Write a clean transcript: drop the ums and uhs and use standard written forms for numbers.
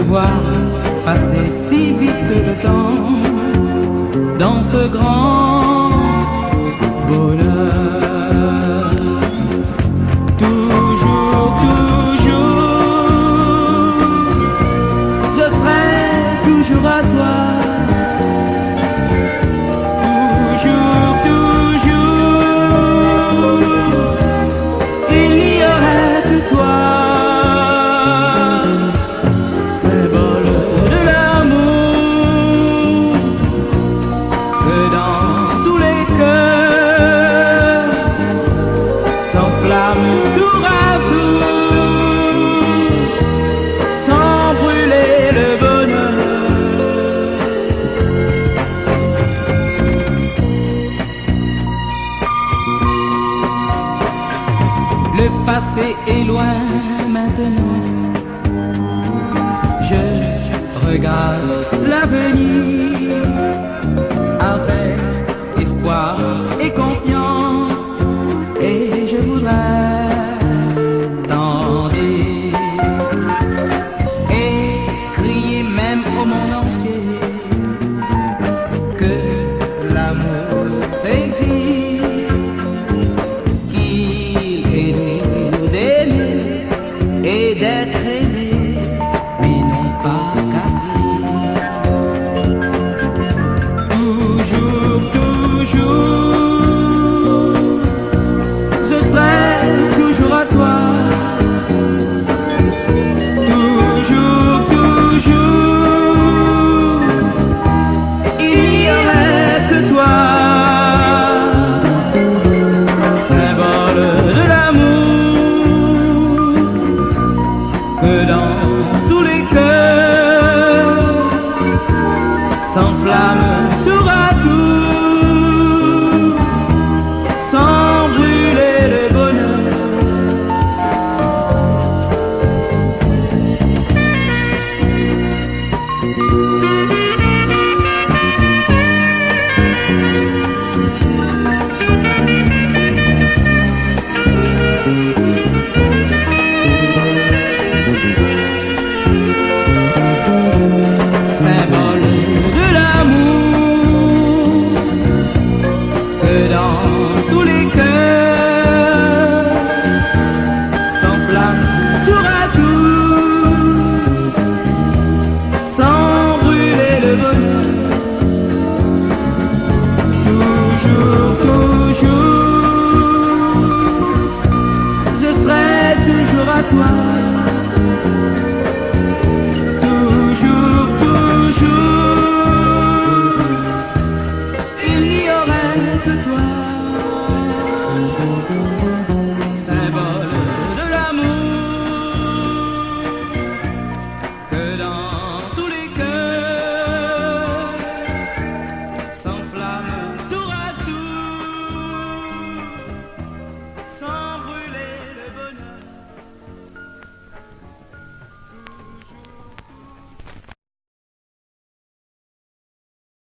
voir passer si vite le temps dans ce grand bonheur. Toujours, toujours, je serai toujours à toi. Toujours, toujours, il n'y aurait que toi. Symbole de l'amour que dans tous les cœurs s'enflamme tour à tour sans brûler le bonheur. Le passé est loin maintenant, je regarde l'avenir avec espoir et confiance, et je voudrais t'en dire et crier même au monde entier que l'amour existe, qu'il est doux d'aimer et d'être aimé, mais non pas caprice. Toujours, toujours, je serai toujours à toi. Toujours, toujours, il n'y aurait que toi. Symbole de l'amour que dans tous les cœurs s'enflamme tour à tour sans brûler le bonheur. Symbole de l'amour que dans tous les cœurs s'enflamme tour à tour sans brûler le bonheur. Toujours, toujours, je serai toujours à toi.